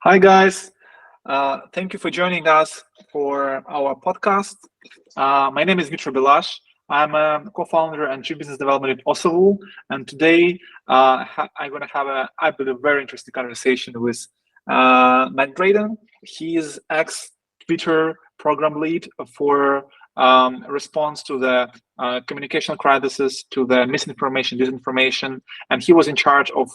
Hi guys, thank you for joining us for our podcast. My name is Mitra Bilash. I'm a co-founder and chief business development at Osovu, and today I'm going to have I believe, very interesting conversation with Matt Graydon. He is ex-Twitter program lead for response to the communication crisis, to the misinformation, disinformation, and he was in charge of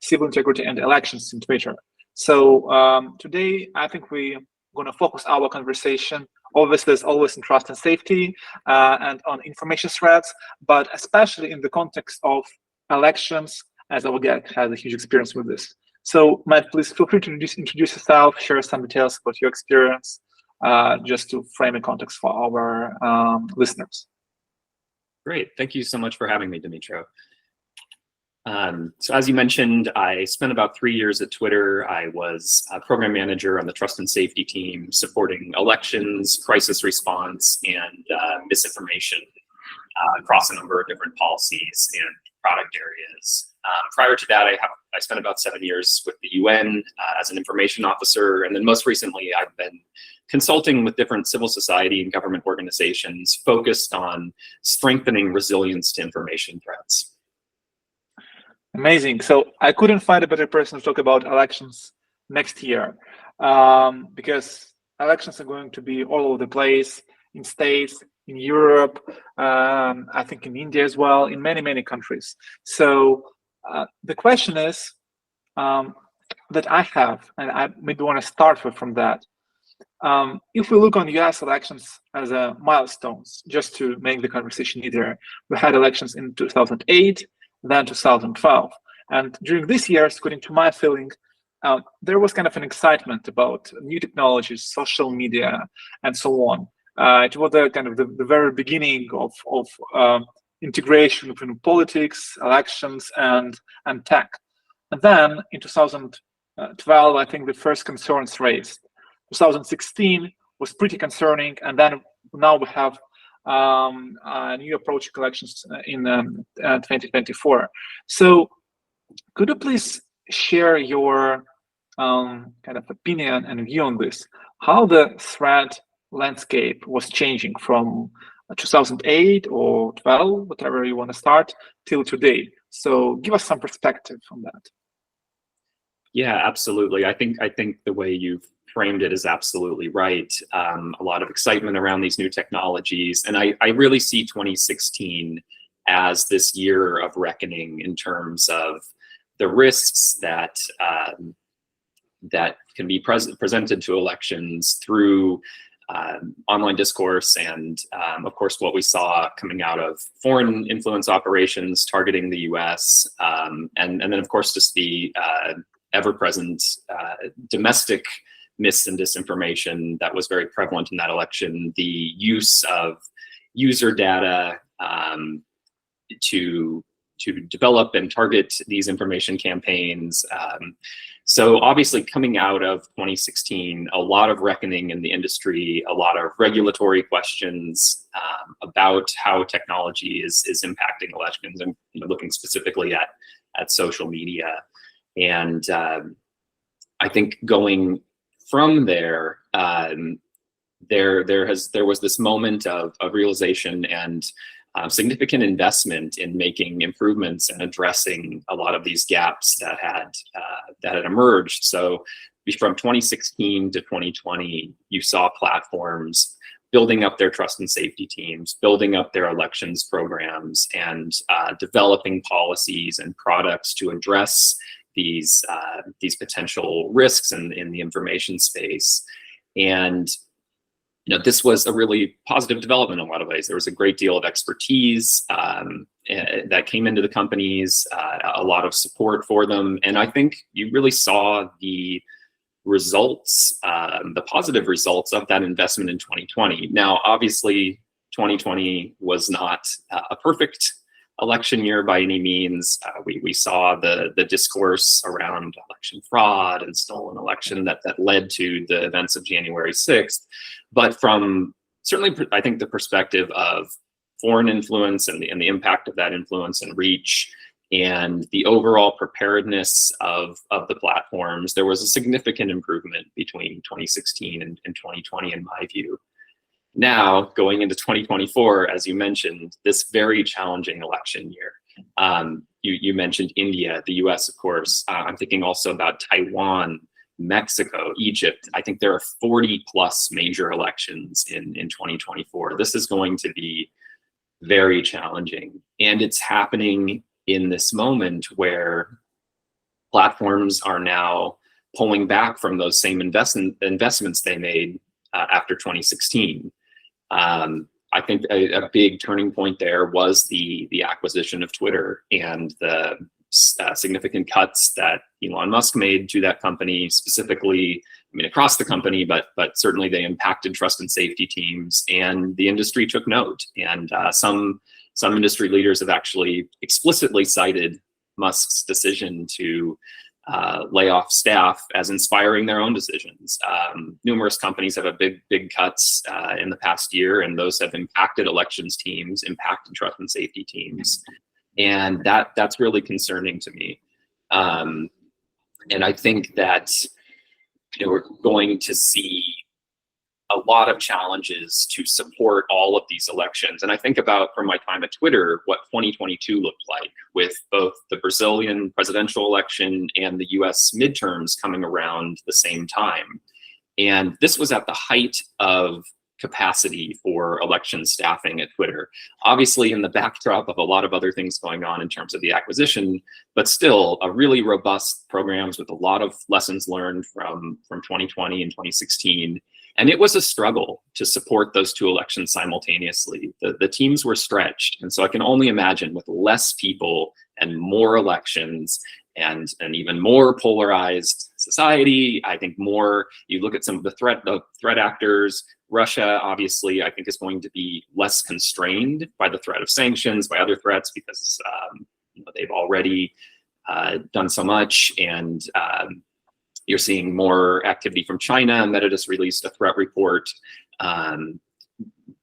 civil integrity and elections in Twitter. So today, I think we're going to focus our conversation, obviously, as always, in trust and safety and on information threats, but especially in the context of elections, as our guest has a huge experience with this. So, Matt, please feel free to introduce yourself, share some details about your experience, just to frame a context for our listeners. Great. Thank you so much for having me, Dimitro. So as you mentioned, I spent about 3 years at Twitter. I was a program manager on the trust and safety team, supporting elections, crisis response, and misinformation across a number of different policies and product areas. Prior to that, I spent about 7 years with the UN as an information officer, and then most recently, I've been consulting with different civil society and government organizations focused on strengthening resilience to information threats. Amazing. So I couldn't find a better person to talk about elections next year, because elections are going to be all over the place, in states, in Europe, I think in India as well, in many, many countries. So the question is that I have, and I maybe want to start from that. If we look on US elections as a milestones, just to make the conversation easier, we had elections in 2008, then 2012. And during these years, according to my feeling, there was kind of an excitement about new technologies, social media, and so on. It was the very beginning of integration between politics, elections, and tech. And then in 2012, I think the first concerns raised. 2016 was pretty concerning, and then now we have a new approach elections in 2024. So could you please share your kind of opinion and view on this? How the threat landscape was changing from 2008 or 12, whatever you want to start, till today. So give us some perspective on that. Yeah, absolutely. I think the way you've framed it is absolutely right. A lot of excitement around these new technologies. And I really see 2016 as this year of reckoning in terms of the risks that can be presented to elections through online discourse and, of course, what we saw coming out of foreign influence operations targeting the US, and then, of course, just the ever-present domestic mis and disinformation that was very prevalent in that election, the use of user data to develop and target these information campaigns. So obviously coming out of 2016, a lot of reckoning in the industry, a lot of regulatory questions about how technology is impacting elections, and looking specifically at social media. And I think going from there, there was this moment of realization and significant investment in making improvements and addressing a lot of these gaps that had emerged. So from 2016 to 2020, you saw platforms building up their trust and safety teams, building up their elections programs, and developing policies and products to address these potential risks in the information space. And this was a really positive development in a lot of ways. There was a great deal of expertise that came into the companies, a lot of support for them. And I think you really saw the results, the positive results of that investment in 2020. Now, obviously, 2020 was not a perfect election year by any means. We saw the discourse around election fraud and stolen election that led to the events of January 6th. But from certainly, I think, the perspective of foreign influence and the impact of that influence and reach, and the overall preparedness of the platforms, there was a significant improvement between 2016 and 2020, in my view. Now, going into 2024, as you mentioned, this very challenging election year. You mentioned India, the US, of course. I'm thinking also about Taiwan, Mexico, Egypt. I think there are 40 plus major elections in 2024. This is going to be very challenging. And it's happening in this moment where platforms are now pulling back from those same investments they made after 2016. I think a big turning point there was the acquisition of Twitter and the significant cuts that Elon Musk made to that company, specifically, I mean, across the company, but certainly they impacted trust and safety teams, and the industry took note. And some industry leaders have actually explicitly cited Musk's decision to lay off staff as inspiring their own decisions. Numerous companies have big cuts in the past year, and those have impacted elections teams, impacted trust and safety teams. And that's really concerning to me. And I think that we're going to see a lot of challenges to support all of these elections. And I think about, from my time at Twitter, what 2022 looked like, with both the Brazilian presidential election and the US midterms coming around the same time. And this was at the height of capacity for election staffing at Twitter. Obviously in the backdrop of a lot of other things going on in terms of the acquisition, but still a really robust programs with a lot of lessons learned from 2020 and 2016. And it was a struggle to support those two elections simultaneously. The teams were stretched. And so I can only imagine, with less people and more elections and an even more polarized society, I think more, you look at some of the threat actors. Russia, obviously, I think is going to be less constrained by the threat of sanctions, by other threats, because they've already done so much. And you're seeing more activity from China. Meta just released a threat report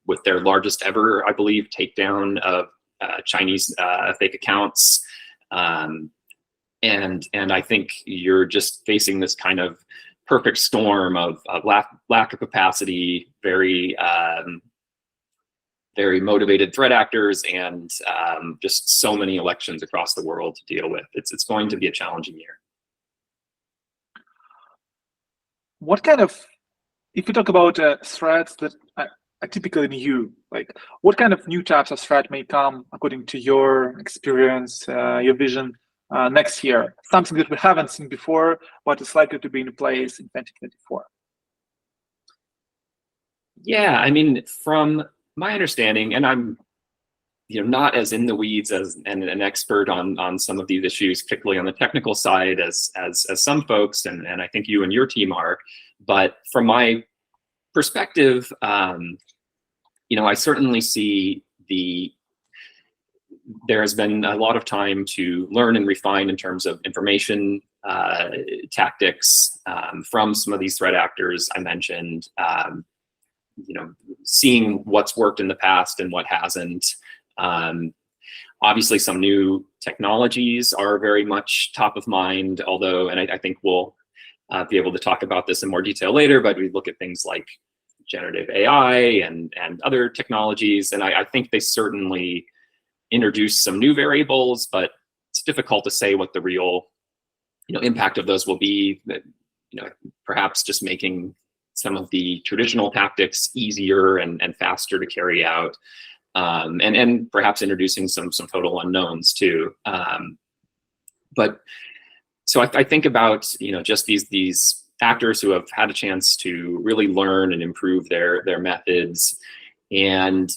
with their largest ever, I believe, takedown of Chinese fake accounts. And I think you're just facing this kind of perfect storm of lack of capacity, very motivated threat actors, and just so many elections across the world to deal with. It's going to be a challenging year. What kind of, if you talk about threats that are typically new, like what kind of new types of threat may come, according to your experience, your vision, next year? Something that we haven't seen before, but it's likely to be in place in 2024. Yeah, I mean, from my understanding, and I'm not as in the weeds as an expert on some of these issues, particularly on the technical side as some folks, and I think you and your team are. But from my perspective, I certainly see there has been a lot of time to learn and refine in terms of information tactics from some of these threat actors I mentioned. Seeing what's worked in the past and what hasn't. Obviously, some new technologies are very much top of mind, although, and I think we'll be able to talk about this in more detail later, but we look at things like generative AI and other technologies, and I think they certainly introduce some new variables, but it's difficult to say what the real impact of those will be. That perhaps just making some of the traditional tactics easier and faster to carry out. And perhaps introducing some total unknowns too. But so I think about just these actors who have had a chance to really learn and improve their methods, and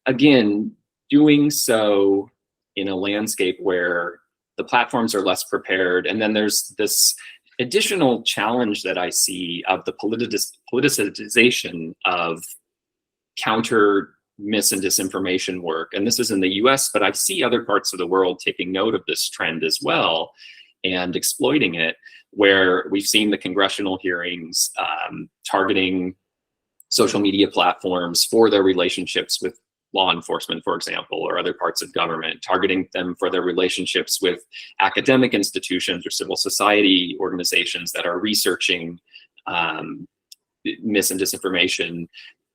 again, doing so in a landscape where the platforms are less prepared. And then there's this additional challenge that I see of the politicization of counter mis and disinformation work. And this is in the US, but I see other parts of the world taking note of this trend as well and exploiting it, where we've seen the congressional hearings targeting social media platforms for their relationships with law enforcement, for example, or other parts of government, targeting them for their relationships with academic institutions or civil society organizations that are researching mis and disinformation.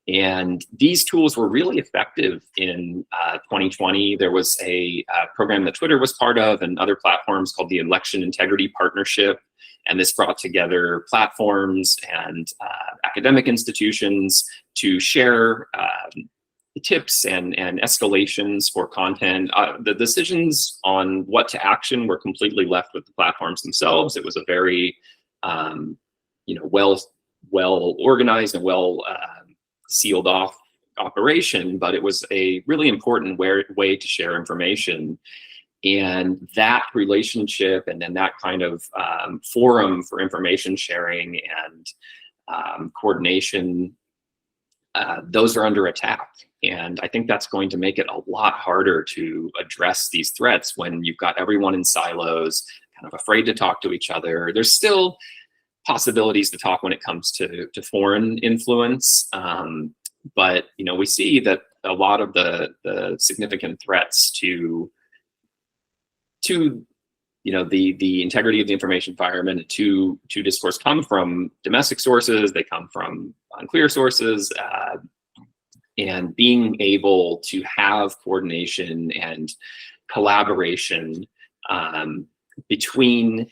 And these tools were really effective in 2020. There was a program that Twitter was part of and other platforms called the Election Integrity Partnership. And this brought together platforms and academic institutions to share tips and escalations for content. The decisions on what to action were completely left with the platforms themselves. It was a very well organized and well sealed off operation, but it was a really important way to share information. And that relationship and then that kind of forum for information sharing and coordination, those are under attack. And I think that's going to make it a lot harder to address these threats when you've got everyone in silos, kind of afraid to talk to each other. There's still possibilities to talk when it comes to foreign influence. But we see that a lot of the significant threats to the integrity of the information environment, to discourse come from domestic sources. They come from unclear sources, and being able to have coordination and collaboration between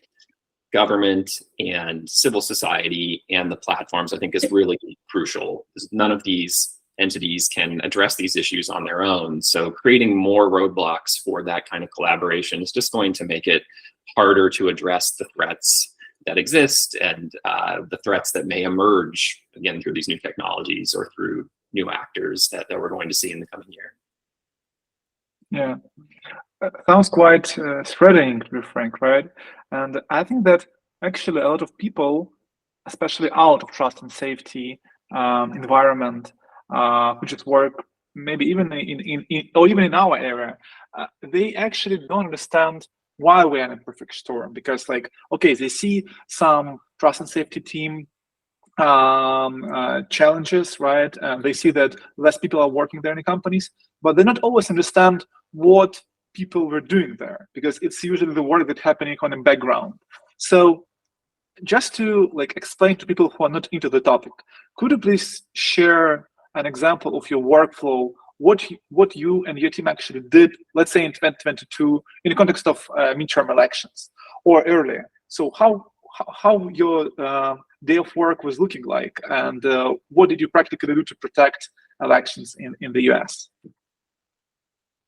government and civil society and the platforms, I think, is really crucial. None of these entities can address these issues on their own. So creating more roadblocks for that kind of collaboration is just going to make it harder to address the threats that exist and the threats that may emerge, again, through these new technologies or through new actors that we're going to see in the coming year. Yeah, sounds quite threatening, to be frank, right? And I think that actually a lot of people, especially out of trust and safety environment, who just work maybe even in our area, they actually don't understand why we're in a perfect storm. Because they see some trust and safety team challenges, right? They see that less people are working there in the companies, but they not always understand what people were doing there, because it's usually the work that's happening on the background. So just to explain to people who are not into the topic, could you please share an example of your workflow, what you and your team actually did, let's say in 2022, in the context of midterm elections or earlier? So how your day of work was looking like, and what did you practically do to protect elections in the US?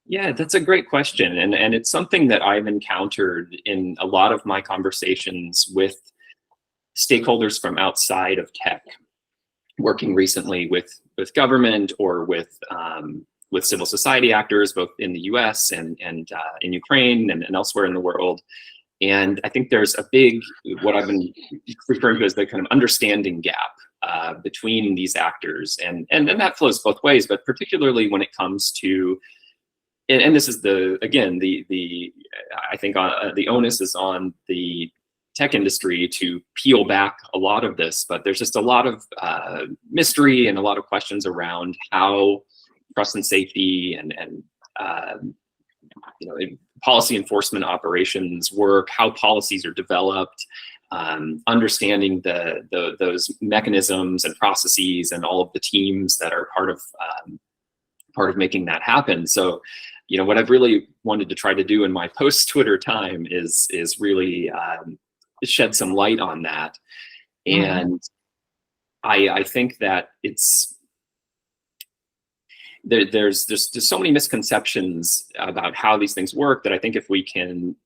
Yeah, that's a great question. And it's something that I've encountered in a lot of my conversations with stakeholders from outside of tech, working recently with government or with civil society actors, both in the US and in Ukraine and elsewhere in the world. And I think there's a big, what I've been referring to as the kind of understanding gap between these actors. And that flows both ways, but particularly when it comes to, and this is the I think the onus is on the tech industry to peel back a lot of this, but there's just a lot of mystery and a lot of questions around how trust and safety and policy enforcement operations work, how policies are developed, understanding those mechanisms and processes and all of the teams that are part of making that happen. So, what I've really wanted to try to do in my post-Twitter time is really shed some light on that. And I think that there's just so many misconceptions about how these things work that I think if we can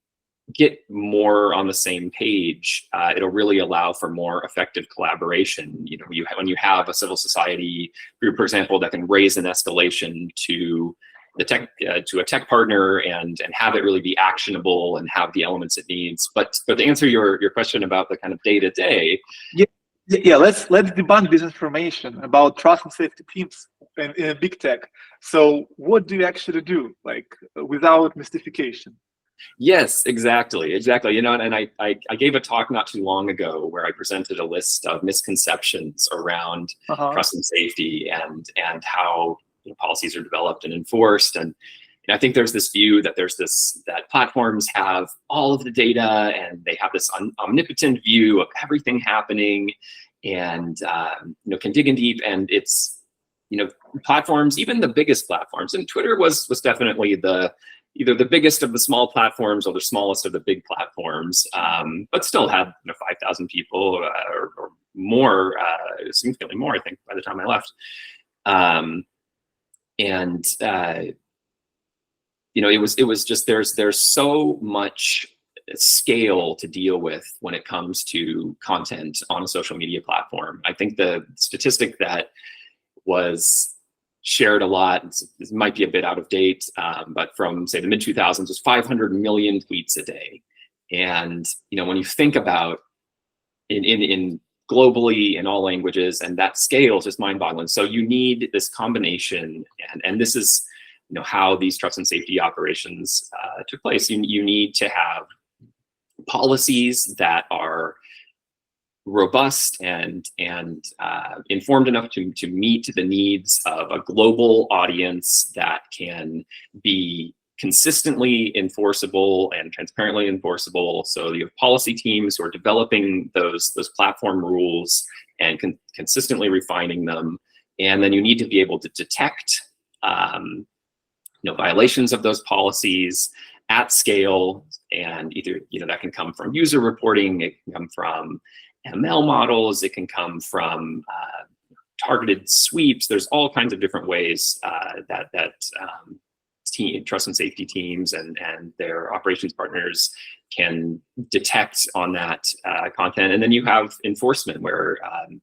get more on the same page, it'll really allow for more effective collaboration. When you have a civil society group, for example, that can raise an escalation to the tech to a tech partner and have it really be actionable and have the elements it needs. But to answer your question about the kind of day-to-day, let's debunk this information about trust and safety teams. in big tech. So what do you actually do, like without mystification? Yes, exactly. You know, and I gave a talk not too long ago where I presented a list of misconceptions around trust and safety and how, you know, policies are developed and enforced. And I think there's this view that that platforms have all of the data and they have this omnipotent view of everything happening, and you know, can dig in deep. And it's, you know, platforms, even the biggest platforms, and Twitter was definitely either the biggest of the small platforms or the smallest of the big platforms, but still had, you know, 5,000 people or more, significantly more, I think, by the time I left. You know, it was just, there's so much scale to deal with when it comes to content on a social media platform. I think the statistic that was shared a lot, this might be a bit out of date, but from, say, the mid 2000s, was 500 million tweets a day. And, you know, when you think about in globally in all languages, and that scale is just mind-boggling. So you need this combination, and this is, you know, how these trust and safety operations took place. You need to have policies that are robust and informed enough to meet the needs of a global audience, that can be consistently enforceable and transparently enforceable. So you have policy teams who are developing those platform rules and consistently refining them, and then you need to be able to detect you know, violations of those policies at scale. And either, you know, that can come from user reporting, it can come from ML models, it can come from targeted sweeps. There's all kinds of different ways that trust and safety teams and their operations partners can detect on that content. And then you have enforcement, where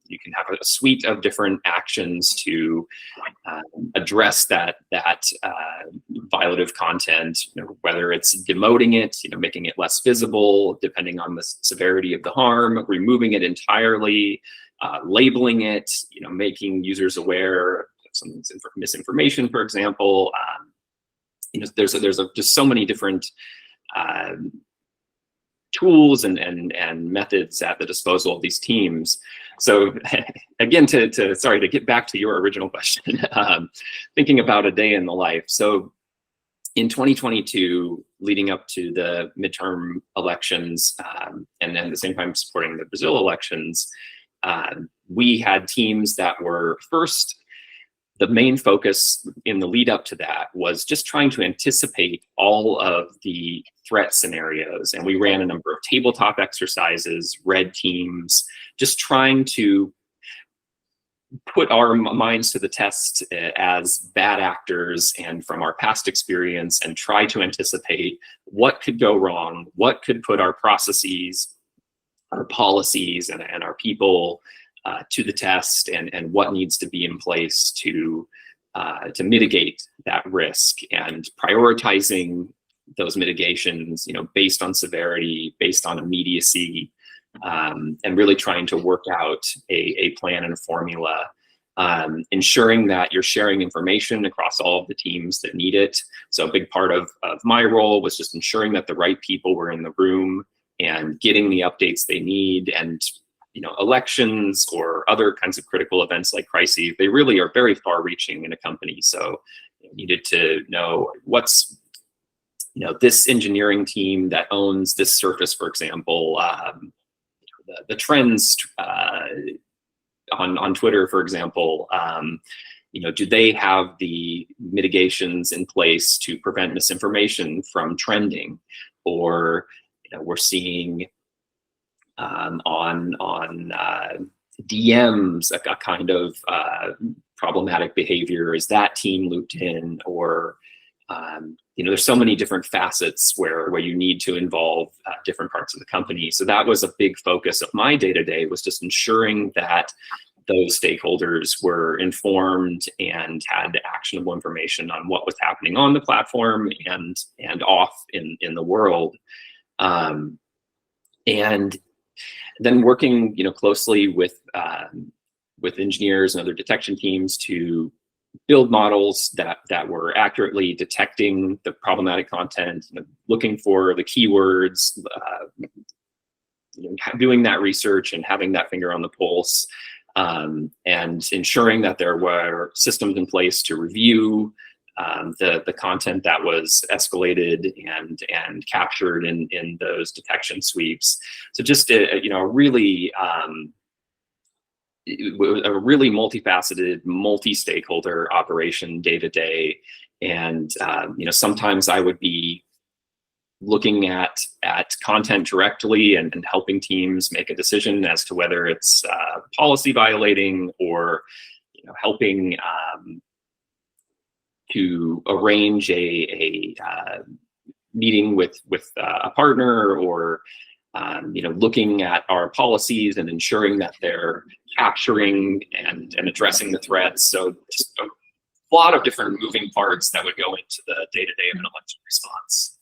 you can have a suite of different actions to address that violative content, you know, whether it's demoting it, you know, making it less visible depending on the severity of the harm, removing it entirely, labeling it, you know, making users aware of some misinformation, for example. You know, there's just so many different tools and methods at the disposal of these teams. So again, to get back to your original question, thinking about a day in the life. So in 2022, leading up to the midterm elections, and then at the same time supporting the Brazil elections, we had teams that were first. The main focus in the lead up to that was just trying to anticipate all of the threat scenarios. And we ran a number of tabletop exercises, red teams, just trying to put our minds to the test as bad actors and from our past experience, and try to anticipate what could go wrong, what could put our processes, our policies, and our people to the test, and what needs to be in place to mitigate that risk, and prioritizing those mitigations, you know, based on severity, based on immediacy, and really trying to work out a plan and a formula, ensuring that you're sharing information across all of the teams that need it. So a big part of my role was just ensuring that the right people were in the room and getting the updates they need. And you know, elections or other kinds of critical events like crises, they really are very far-reaching in a company. So you needed to know what's, you know, this engineering team that owns this surface, for example, the trends on Twitter, for example, you know, do they have the mitigations in place to prevent misinformation from trending? Or, you know, we're seeing on DMs a kind of problematic behavior. Is that team looped in? Or you know, there's so many different facets where you need to involve different parts of the company. So that was a big focus of my day-to-day, was just ensuring that those stakeholders were informed and had actionable information on what was happening on the platform and off in the world. And then working, you know, closely with engineers and other detection teams to build models that were accurately detecting the problematic content, looking for the keywords, doing that research and having that finger on the pulse, and ensuring that there were systems in place to review the content that was escalated and captured in those detection sweeps. So just a really multifaceted, multi-stakeholder operation day to day. And sometimes I would be looking at content directly and helping teams make a decision as to whether it's policy violating, or helping to arrange a meeting with a partner, or looking at our policies and ensuring that they're capturing and addressing the threats. So just a lot of different moving parts that would go into the day-to-day of an election response.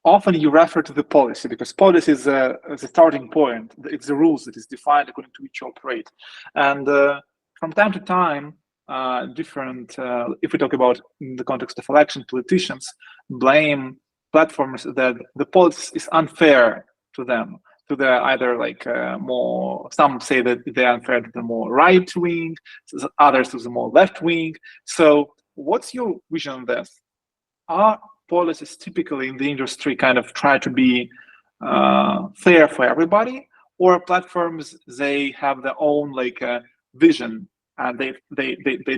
Often you refer to the policy, because policy is the starting point. It's the rules that is defined according to which you operate. And from time to time, if we talk about in the context of election, politicians blame platforms that the policy is unfair to them, to the either more, some say that they're unfair to the more right wing, others to the more left wing. So what's your vision on this? Are policies typically in the industry kind of try to be fair for everybody, or platforms, they have their own vision, and they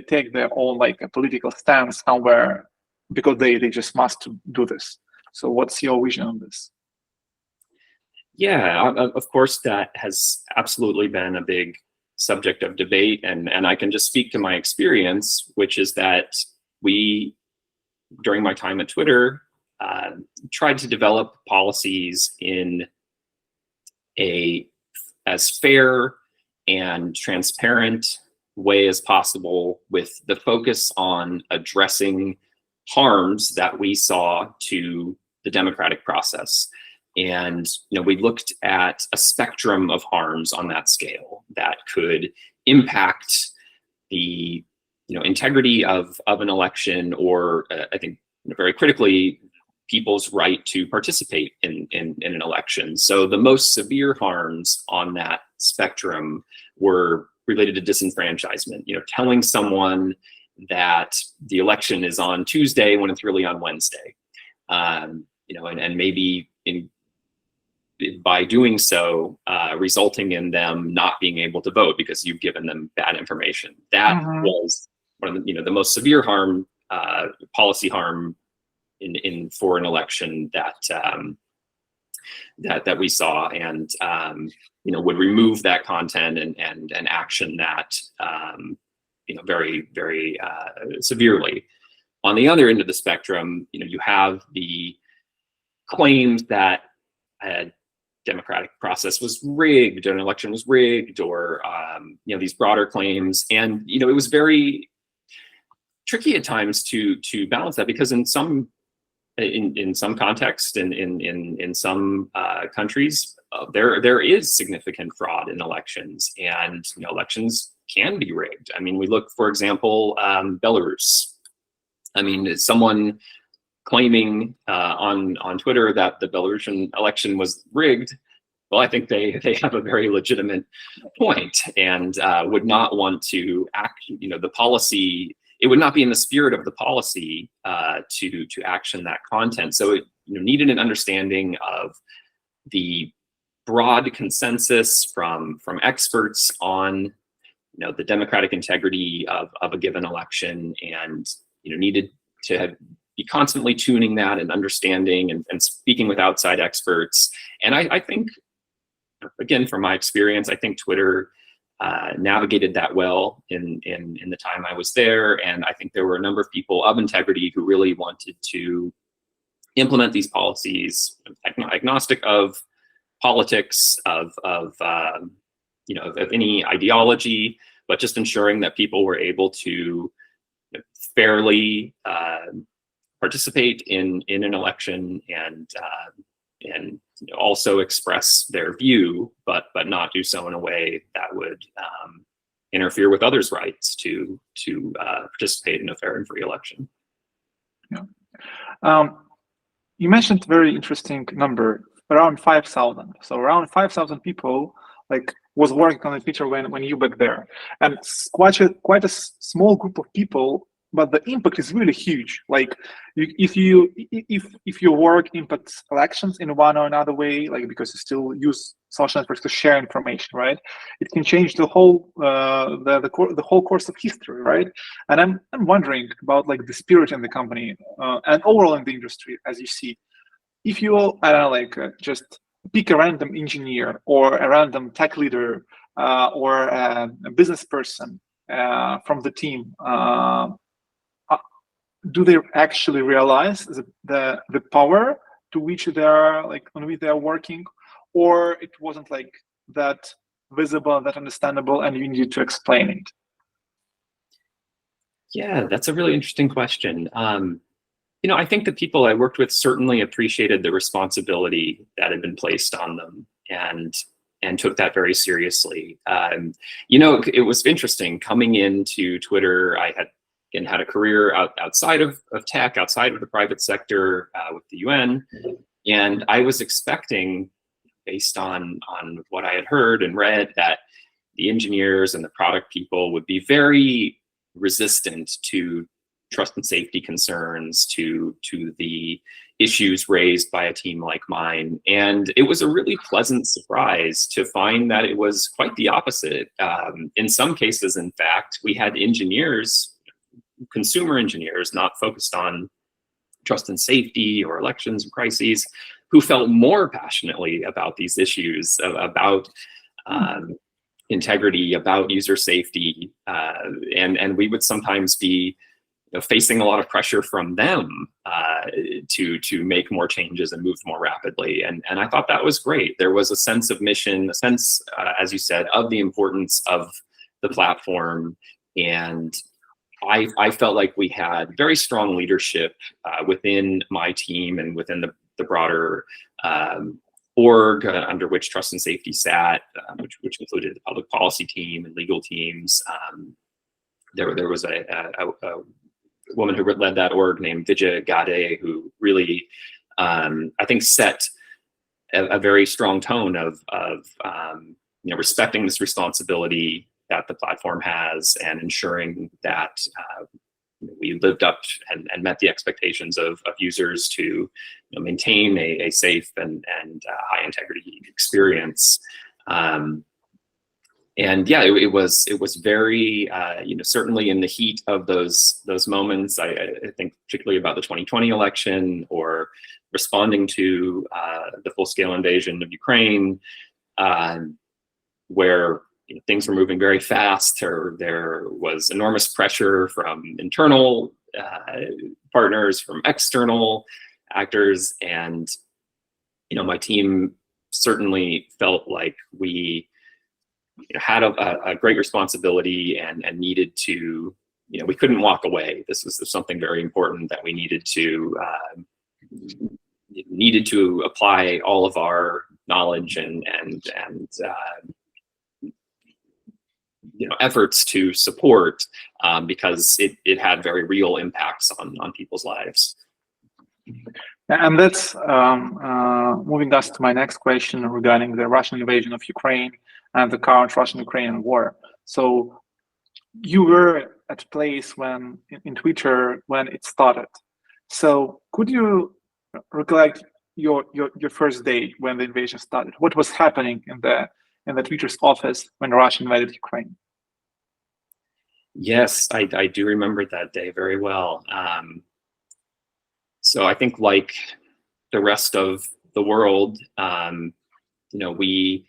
take their own a political stance somewhere because they just must do this? So what's your vision on this? Yeah, of course, that has absolutely been a big subject of debate, and I can just speak to my experience, which is that we, during my time at Twitter, tried to develop policies in as fair and transparent way as possible, with the focus on addressing harms that we saw to the democratic process. And we looked at a spectrum of harms on that scale that could impact the integrity of an election, or I think very critically, people's right to participate in an election. So the most severe harms on that spectrum were related to disenfranchisement. Telling someone that the election is on Tuesday when it's really on Wednesday, and maybe by doing so, resulting in them not being able to vote because you've given them bad information. That was one of the most severe harm, policy harm for an election that we saw, and would remove that content and action that very, very severely. On the other end of the spectrum, you have the claims that a democratic process was rigged, an election was rigged, or these broader claims, and it was very tricky at times to balance that, because in some contexts, in some countries, there is significant fraud in elections, and elections can be rigged. I mean, we look, for example, Belarus. I mean, someone claiming on Twitter that the Belarusian election was rigged, well, I think they have a very legitimate point, and would not want to act. The policy, it would not be in the spirit of the policy to action that content. So it needed an understanding of the broad consensus from experts on the democratic integrity of a given election, and needed to be constantly tuning that and understanding and speaking with outside experts. And I think, again, from my experience, I think Twitter navigated that well in the time I was there. And I think there were a number of people of integrity who really wanted to implement these policies, agnostic of politics, of any ideology, but just ensuring that people were able to fairly participate in an election, and also express their view, but not do so in a way that would interfere with others' rights to participate in a fair and free election. Yeah. You mentioned a very interesting number, around 5,000. So around 5,000 people was working on the feature when you back there, and it's quite a small group of people, but the impact is really huge. If your work impacts elections in one or another way, because you still use social networks to share information, right? It can change the whole the whole course of history, right? And I'm wondering about the spirit in the company and overall in the industry, as you see. If you, I don't know, just pick a random engineer or a random tech leader or a business person from the team, do they actually realize the power to which they are on which they are working, or it wasn't that visible, that understandable, and you needed to explain it? Yeah, that's a really interesting question. I think the people I worked with certainly appreciated the responsibility that had been placed on them and took that very seriously. It was interesting coming into Twitter. I had a career outside of tech, outside of the private sector with the UN, and I was expecting, based on what I had heard and read, that the engineers and the product people would be very resistant to trust and safety concerns, to the issues raised by a team like mine. And it was a really pleasant surprise to find that it was quite the opposite. In some cases, in fact, we had engineers, consumer engineers, not focused on trust and safety or elections or crises, who felt more passionately about these issues, about integrity, about user safety. And we would sometimes be facing a lot of pressure from them to make more changes and move more rapidly. And I thought that was great. There was a sense of mission, a sense, as you said, of the importance of the platform. And I felt like we had very strong leadership within my team and within the broader org under which trust and safety sat, which included the public policy team and legal teams. There was a woman who led that org named Vijay Gade, who really, I think, set a very strong tone of respecting this responsibility that the platform has and ensuring that we lived up and met the expectations of users to maintain a safe and high integrity experience. And yeah, it was very certainly in the heat of those moments. I think particularly about the 2020 election, or responding to the full-scale invasion of Ukraine, where things were moving very fast. There was enormous pressure from internal partners, from external actors, and my team certainly felt like we had a great responsibility and needed to, we couldn't walk away. This was something very important that we needed to apply all of our knowledge and efforts to support, because it had very real impacts on people's lives. And that's moving us to my next question regarding the Russian invasion of Ukraine and the current Russian-Ukrainian war. So you were at a place in Twitter when it started. So could you recollect your first day when the invasion started? What was happening in the Twitter's office when Russia invaded Ukraine? Yes, I do remember that day very well. So I think, like the rest of the world, we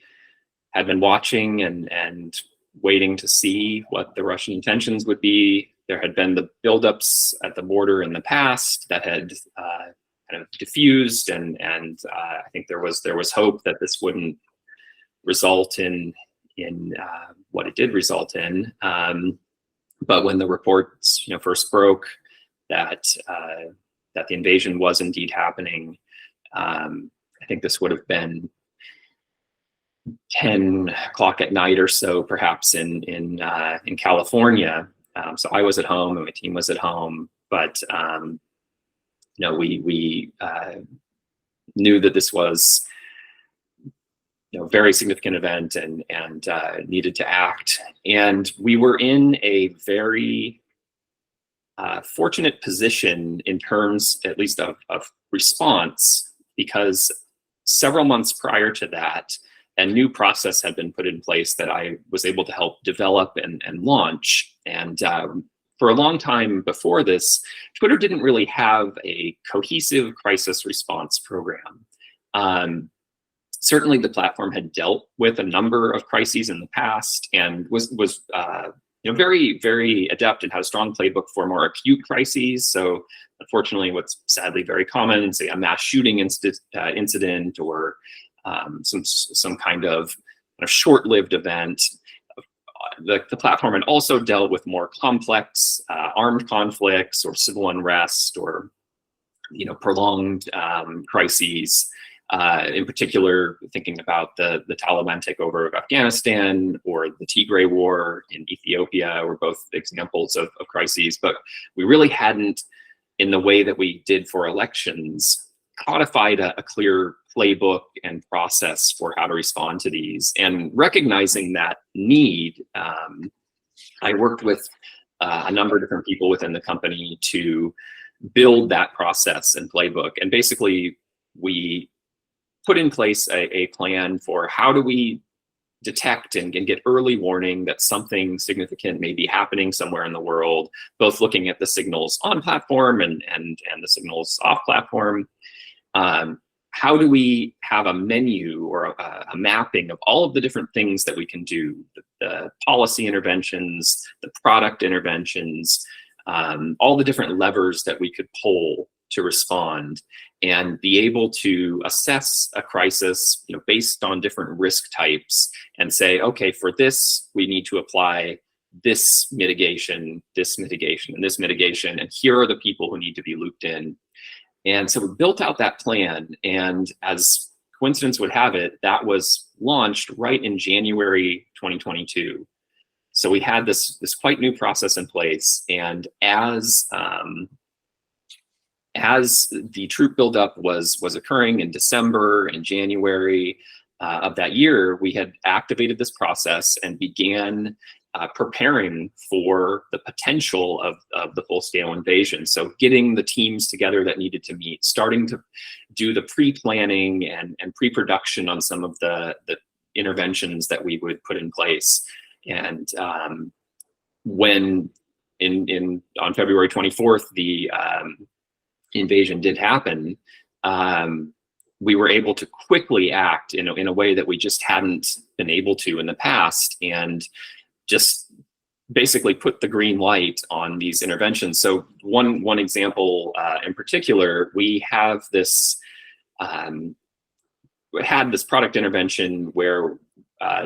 had been watching and waiting to see what the Russian intentions would be. There had been the buildups at the border in the past that had kind of diffused, and I think there was hope that this wouldn't result in what it did result in. But when the reports first broke that the invasion was indeed happening, I think this would have been 10 o'clock at night or so, perhaps in California. So I was at home and my team was at home, but we knew that this was very significant event and needed to act. And we were in a very fortunate position in terms, at least of response, because several months prior to that, a new process had been put in place that I was able to help develop and launch. And for a long time before this, Twitter didn't really have a cohesive crisis response program. Certainly the platform had dealt with a number of crises in the past and was very, very adept and had a strong playbook for more acute crises. So unfortunately, what's sadly very common, say a mass shooting incident or some kind of short-lived event. The platform had also dealt with more complex armed conflicts or civil unrest or prolonged crises. In particular, thinking about the Taliban takeover of Afghanistan or the Tigray War in Ethiopia were both examples of crises, but we really hadn't, in the way that we did for elections, codified a clear playbook and process for how to respond to these. And recognizing that need, I worked with a number of different people within the company to build that process and playbook. And basically, we put in place a plan for how do we detect and get early warning that something significant may be happening somewhere in the world, both looking at the signals on platform and the signals off platform. How do we have a menu or a mapping of all of the different things that we can do, the policy interventions, the product interventions, all the different levers that we could pull to respond and be able to assess a crisis, based on different risk types and say, okay, for this, we need to apply this mitigation, and this mitigation, and here are the people who need to be looped in. And so we built out that plan, and as coincidence would have it, that was launched right in January 2022. So we had this quite new process in place, and as the troop buildup was occurring in December and January of that year, we had activated this process and began preparing for the potential of the full-scale invasion. So getting the teams together that needed to meet, starting to do the pre-planning and pre-production on some of the interventions that we would put in place. And when on February 24th, the invasion did happen, we were able to quickly act in a way that we just hadn't been able to in the past, and just basically put the green light on these interventions. So one example in particular, we have this had this product intervention where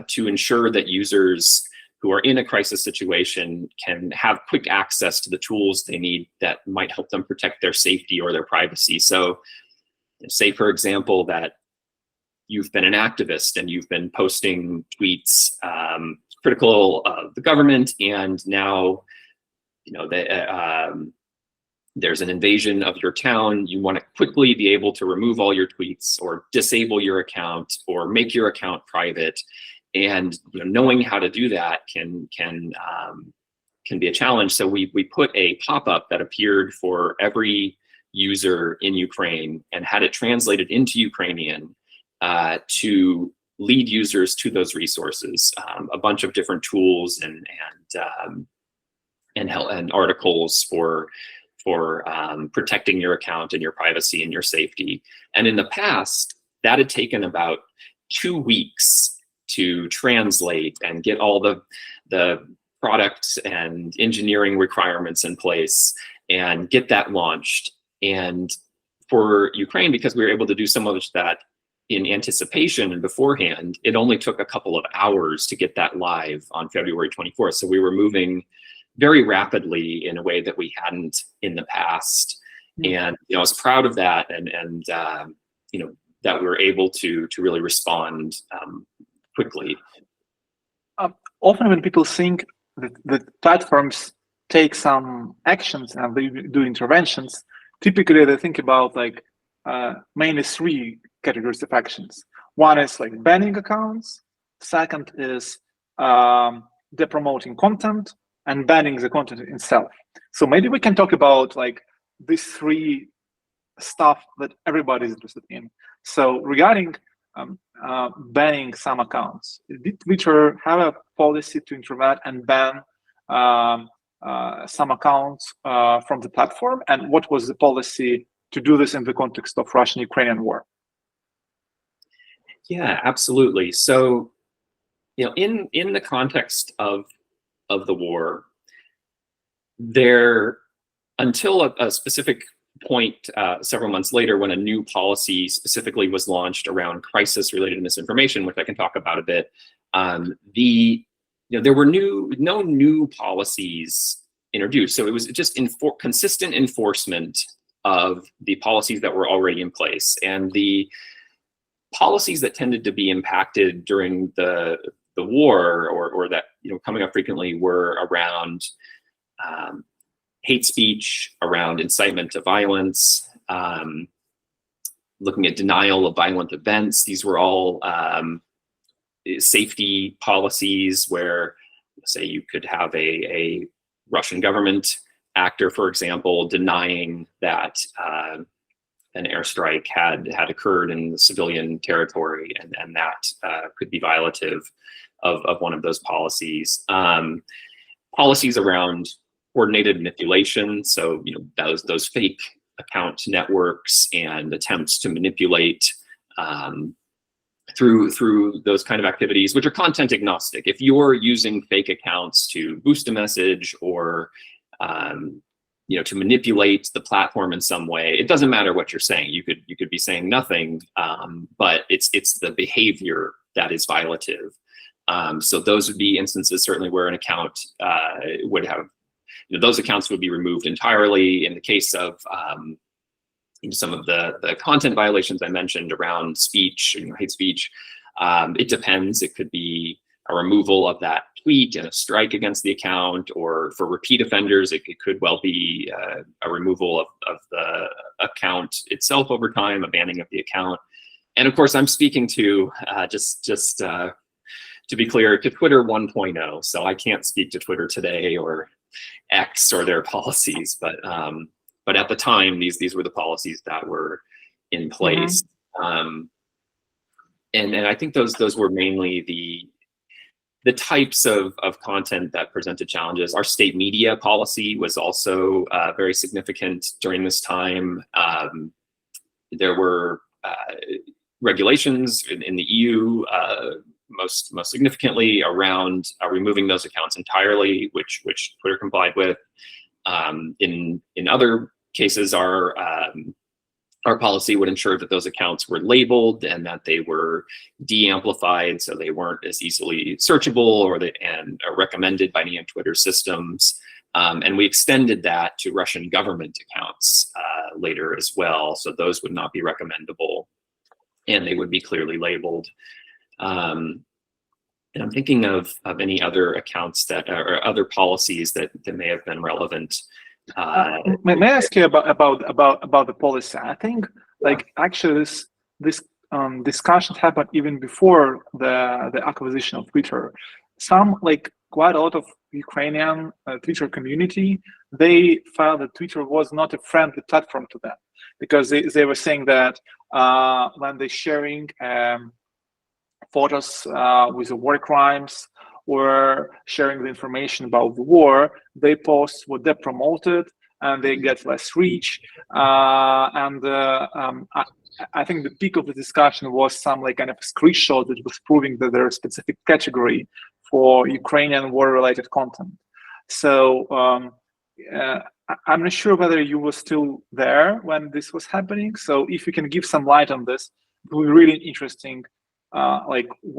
to ensure that users who are in a crisis situation can have quick access to the tools they need that might help them protect their safety or their privacy. So say, for example, that you've been an activist and you've been posting tweets critical of the government, and now there's an invasion of your town. You want to quickly be able to remove all your tweets or disable your account or make your account private. And knowing how to do that can be a challenge. So we put a pop-up that appeared for every user in Ukraine and had it translated into Ukrainian to lead users to those resources, a bunch of different tools and articles for protecting your account and your privacy and your safety. And in the past, that had taken about 2 weeks to translate and get all the products and engineering requirements in place and get that launched. And for Ukraine, because we were able to do some of that in anticipation and beforehand, it only took a couple of hours to get that live on February 24th. So we were moving very rapidly in a way that we hadn't in the past. And I was proud of that, and that we were able to really respond quickly. Often when people think that platforms take some actions and they do interventions, typically they think about like mainly three categories of actions. One is like banning accounts. Second is depromoting content, and banning the content itself. So maybe we can talk about like these three stuff that everybody's interested in. So regarding banning some accounts, did Twitter have a policy to intervene and ban some accounts from the platform? And what was the policy to do this in the context of Russian-Ukrainian war? Yeah, absolutely. So, in the context of the war, there, until a specific point several months later, when a new policy specifically was launched around crisis-related misinformation, which I can talk about a bit, there were no new policies introduced. So it was just consistent enforcement of the policies that were already in place. And the policies that tended to be impacted during the war, or that coming up frequently, were around hate speech, around incitement to violence, looking at denial of violent events. These were all safety policies where, say, you could have a Russian government actor, for example, denying that an airstrike had occurred in the civilian territory, and that could be violative of one of those policies. Policies around coordinated manipulation, so those fake account networks and attempts to manipulate through those kind of activities, which are content agnostic. If you're using fake accounts to boost a message or to manipulate the platform in some way, it doesn't matter what you're saying. You could be saying nothing, but it's the behavior that is violative. So those would be instances certainly where an account would have, those accounts would be removed entirely. In the case of some of the content violations I mentioned around speech, hate speech, it depends. It could be a removal of that tweet and a strike against the account, or for repeat offenders, it could well be a removal of the account itself over time, a banning of the account. And of course, I'm speaking to just to be clear, to Twitter 1.0. So I can't speak to Twitter today or X or their policies, but at the time, these were the policies that were in place. Mm-hmm. And I think those were mainly the types of content that presented challenges. Our state media policy was also very significant during this time. There were regulations in the EU, most significantly around removing those accounts entirely, which Twitter complied with. In other cases, our policy would ensure that those accounts were labeled and that they were de-amplified, so they weren't as easily searchable and recommended by any of Twitter's systems. And we extended that to Russian government accounts later as well, so those would not be recommendable, and they would be clearly labeled. And I'm thinking of any other accounts that or other policies that may have been relevant. May I ask you about the policy? I think actually this discussion happened even before the acquisition of Twitter. Quite a lot of Ukrainian Twitter community, they felt that Twitter was not a friendly platform to them, because they were saying that when they're sharing photos with the war crimes or sharing the information about the war, their posts were depromoted and they get less reach. I think the peak of the discussion was some kind of screenshot that was proving that there is a specific category for Ukrainian war-related content. So I'm not sure whether you were still there when this was happening. So if you can give some light on this, it would be really interesting.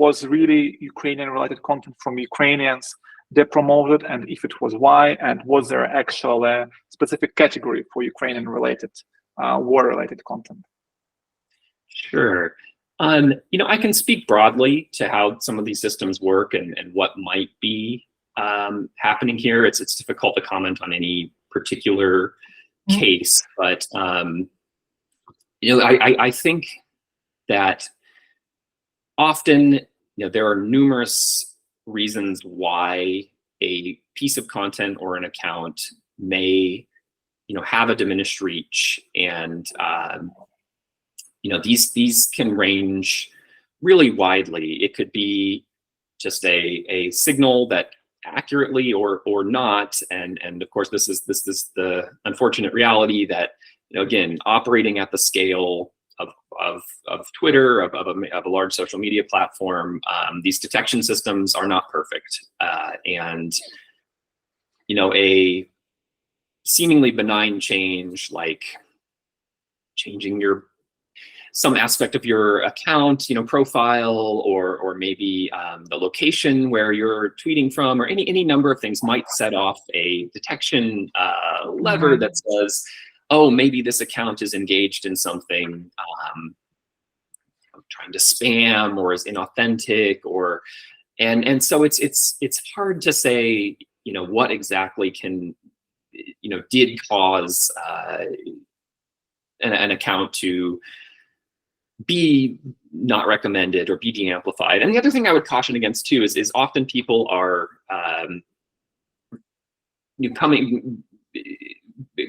Was really Ukrainian-related content from Ukrainians depromoted, and if it was, why, and was there actual specific category for Ukrainian-related war-related content? Sure. I can speak broadly to how some of these systems work and what might be happening here. It's difficult to comment on any particular case, but I think that often there are numerous reasons why a piece of content or an account may have a diminished reach, and these can range really widely. It could be just a signal that accurately or not, and of course this is the unfortunate reality that again, operating at the scale of Twitter, of a large social media platform, these detection systems are not perfect, and a seemingly benign change like changing some aspect of your account, profile, or maybe the location where you're tweeting from, or any number of things might set off a detection lever that says, oh, maybe this account is engaged in something trying to spam or is inauthentic, and so it's hard to say what exactly did cause an account to be not recommended or be de-amplified. And the other thing I would caution against too is often people are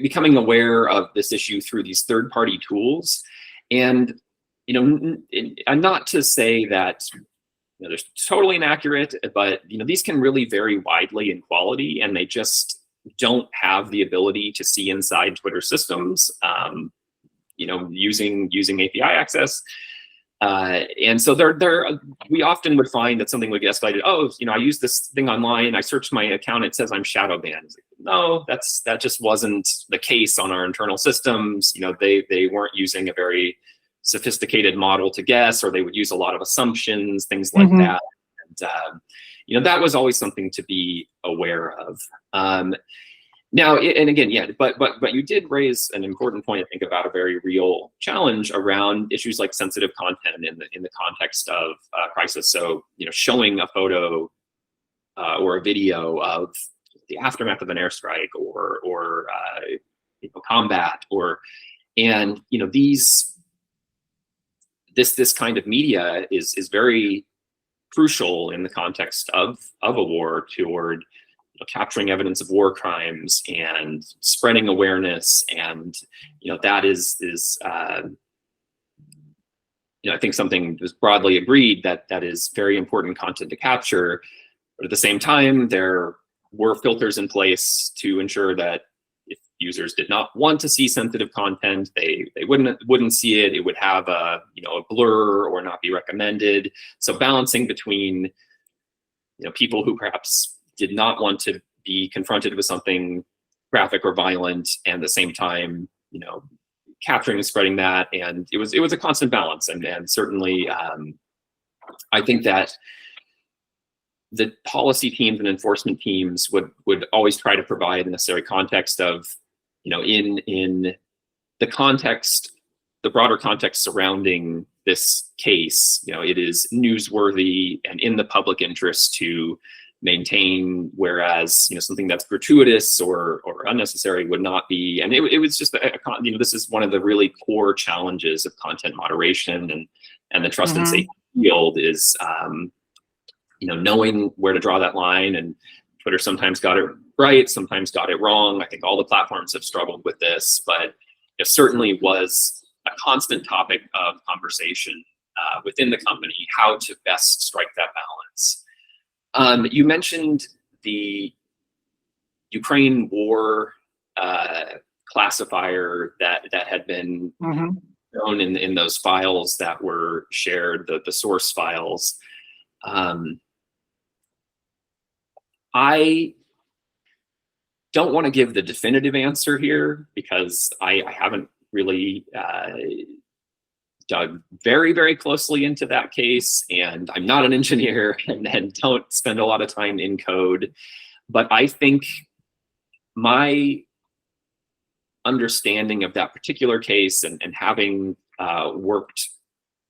becoming aware of this issue through these third-party tools, and and not to say that they're totally inaccurate, but these can really vary widely in quality, and they just don't have the ability to see inside Twitter systems. Using API access, and so we often would find that something would get escalated. Oh, I use this thing online. I searched my account. It says I'm shadow banned. No, that just wasn't the case on our internal systems. They weren't using a very sophisticated model to guess, or they would use a lot of assumptions, things like that. And that was always something to be aware of. Now, and again, but you did raise an important point, I think, about a very real challenge around issues like sensitive content in the context of crisis. So, showing a photo or a video of the aftermath of an airstrike or combat, and this kind of media is very crucial in the context of a war toward capturing evidence of war crimes and spreading awareness, and that is I think something is broadly agreed that is very important content to capture. But at the same time, there were filters in place to ensure that if users did not want to see sensitive content, they wouldn't see it. It would have a blur or not be recommended. So balancing between people who perhaps did not want to be confronted with something graphic or violent, and at the same time, capturing and spreading that. And it was a constant balance. And certainly, I think that the policy teams and enforcement teams would always try to provide the necessary context of, in the context, the broader context surrounding this case, it is newsworthy and in the public interest to maintain, whereas something that's gratuitous or unnecessary would not be. And it was just this is one of the really core challenges of content moderation and the trust and safety field is knowing where to draw that line. And Twitter sometimes got it right, sometimes got it wrong. I think all the platforms have struggled with this, but it certainly was a constant topic of conversation within the company, how to best strike that balance. You mentioned the Ukraine war classifier that had been shown in those files that were shared, the source files. I don't want to give the definitive answer here because I haven't really dug very, very closely into that case, and I'm not an engineer and don't spend a lot of time in code. But I think my understanding of that particular case and having worked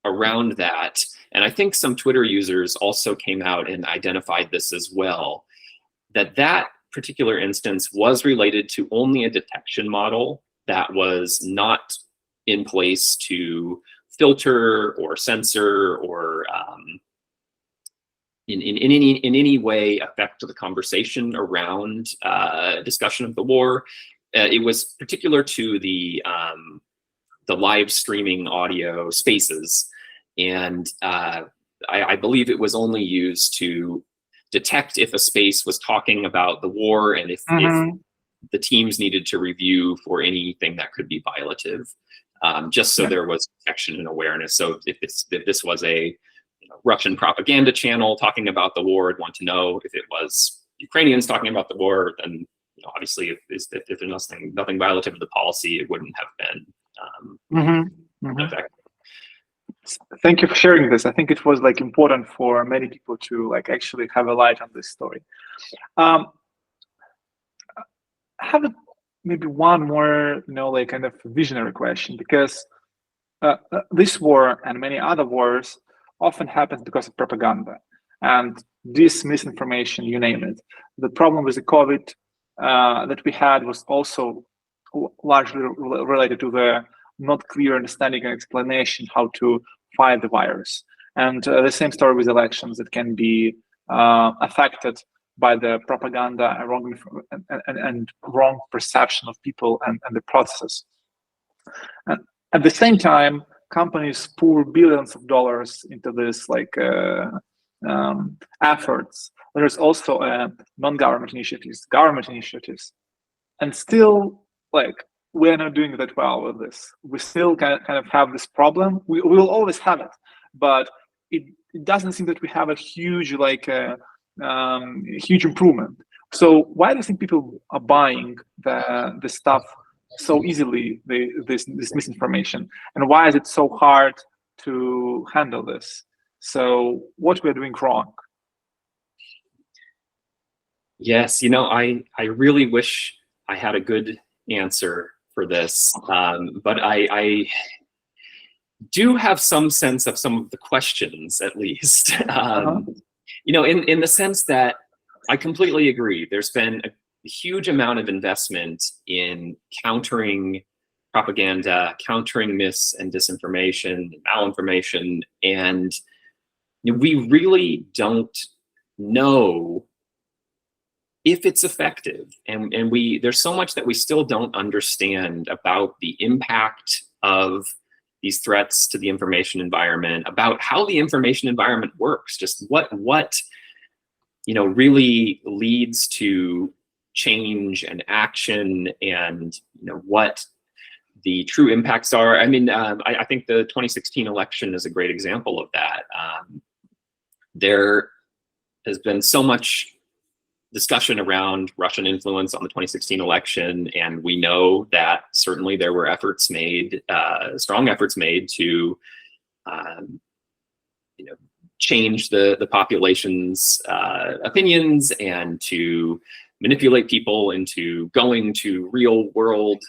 around that. And I think some Twitter users also came out and identified this as well, that particular instance was related to only a detection model that was not in place to filter or censor or in any way affect the conversation around discussion of the war. It was particular to the live streaming audio spaces, and I believe it was only used to detect if a space was talking about the war and if the teams needed to review for anything that could be violative, just so there was detection and awareness. So if this was a Russian propaganda channel talking about the war, I'd want to know. If it was Ukrainians talking about the war, then obviously if there's nothing violative of the policy, it wouldn't have been effective. Thank you for sharing this. I think it was important for many people to actually have a light on this story. I have maybe one more kind of visionary question, because this war and many other wars often happens because of propaganda and this misinformation, you name it. The problem with the COVID that we had was also largely related to the not clear understanding and explanation how to fight the virus. And the same story with elections that can be affected by the propaganda and wrong perception of people and the processes. And at the same time, companies pour billions of dollars into this efforts. There's also non-government initiatives, government initiatives, and still we're not doing that well with this. We still kind of have this problem. We will always have it, but it doesn't seem that we have a huge huge improvement. So why do you think people are buying the stuff so easily, this misinformation, and why is it so hard to handle this? So what we're doing wrong? Yes, I really wish I had a good answer for this, but I do have some sense of some of the questions, at least. In the sense that I completely agree. There's been a huge amount of investment in countering propaganda, countering mis and disinformation, malinformation, and we really don't know if it's effective. And there's so much that we still don't understand about the impact of these threats to the information environment, about how the information environment works, just what really leads to change and action, and what the true impacts are. I mean, I think the 2016 election is a great example of that. There has been so much discussion around Russian influence on the 2016 election, and we know that certainly there were efforts made, strong efforts made to change the population's opinions and to manipulate people into going to real world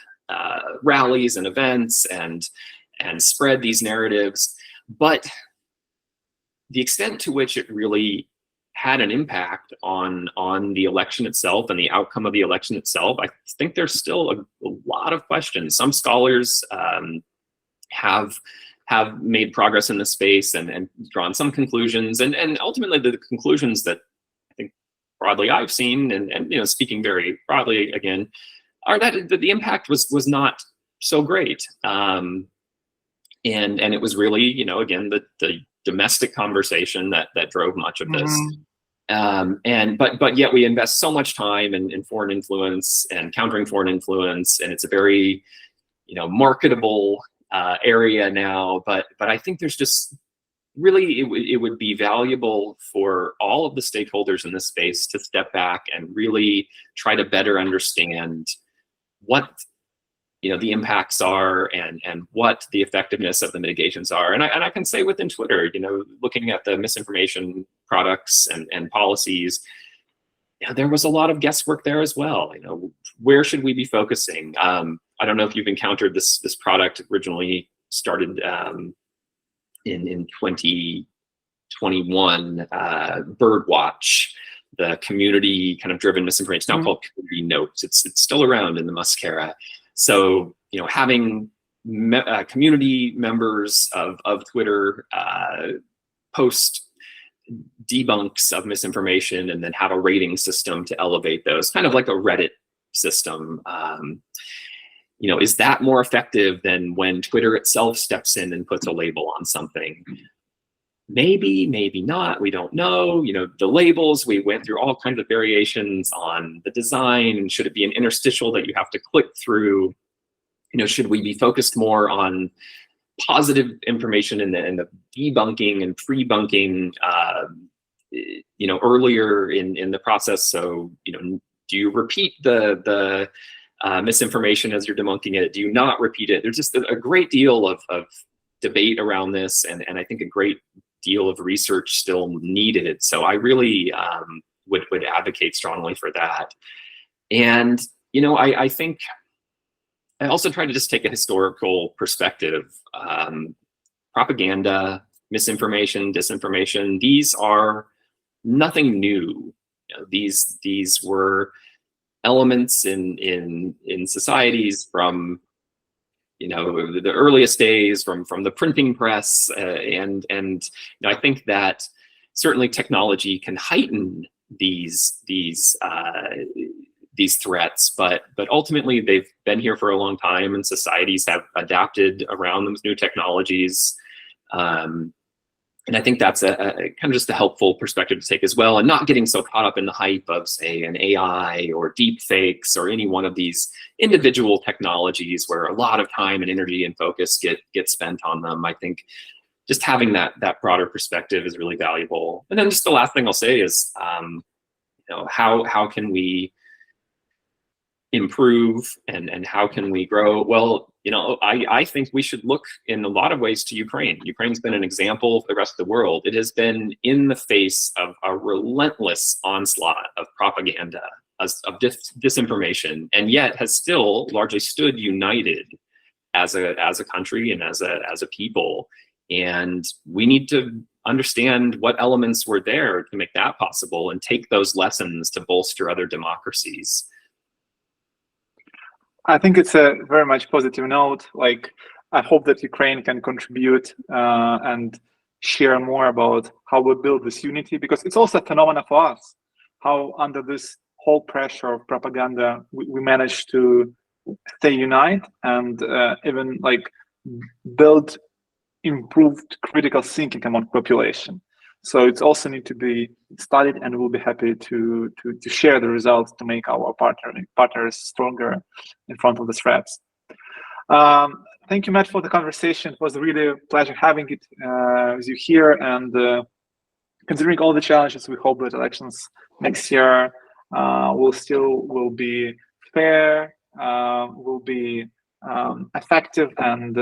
rallies and events and spread these narratives. But the extent to which it really had an impact on the election itself and the outcome of the election itself, I think there's still a lot of questions. Some scholars have made progress in this space and drawn some conclusions, and ultimately the conclusions that I think broadly I've seen, and speaking very broadly again, are that the impact was not so great, and it was really again the domestic conversation that drove much of this. But yet we invest so much time in foreign influence and countering foreign influence, and it's a very marketable area now. But I think there's just really it would be valuable for all of the stakeholders in this space to step back and really try to better understand what the impacts are and what the effectiveness of the mitigations are. And I can say within Twitter, looking at the misinformation products and policies, there was a lot of guesswork there as well. Where should we be focusing? I don't know if you've encountered this product originally started in 2021, Birdwatch, the community kind of driven misinformation. It's now called Community Notes. It's still around in the Musk era. So, you know, having community members of Twitter post debunks of misinformation and then have a rating system to elevate those, kind of like a Reddit system. You know, is that more effective than when Twitter itself steps in and puts a label on something? Maybe, maybe not, we don't know. You know, the labels, we went through all kinds of variations on the design, and should it be an interstitial that you have to click through? You know, should we be focused more on positive information and the debunking and pre-bunking, you know, earlier in the process? So, you know, do you repeat the misinformation as you're debunking it? Do you not repeat it? There's just a great deal of debate around this, and I think a great deal of research still needed. So I really would advocate strongly for that. And, you know, I think I also try to just take a historical perspective. Propaganda, misinformation, disinformation, these are nothing new. You know, these were elements in societies from, you know, the earliest days, from the printing press, and you know, I think that certainly technology can heighten these threats, but ultimately they've been here for a long time, and societies have adapted around those new technologies. And I think that's a kind of just a helpful perspective to take as well, and not getting so caught up in the hype of, say, an AI or deep fakes or any one of these individual technologies where a lot of time and energy and focus get spent on them. I think just having that broader perspective is really valuable. And then just the last thing I'll say is, you know, how can we improve and how can we grow? Well, you know, I think we should look in a lot of ways to Ukraine. Ukraine's been an example for the rest of the world. It has been in the face of a relentless onslaught of propaganda, of disinformation, and yet has still largely stood united as a country and as a people. And we need to understand what elements were there to make that possible and take those lessons to bolster other democracies. I think it's a very much positive note. Like, I hope that Ukraine can contribute and share more about how we build this unity, because it's also a phenomenon for us, how under this whole pressure of propaganda, we manage to stay united and even like build improved critical thinking among population. So it's also need to be studied, and we'll be happy to share the results to make our partners stronger in front of the threats. Thank you, Matt, for the conversation. It was really a pleasure having it with you here. And considering all the challenges, we hope that elections next year will be fair, will be effective, and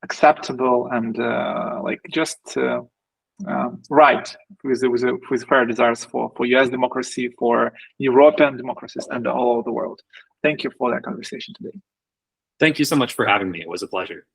acceptable, and like just right with fair desires for US democracy, for European democracies, and all over the world. Thank you for that conversation today. Thank you so much for having me. It was a pleasure.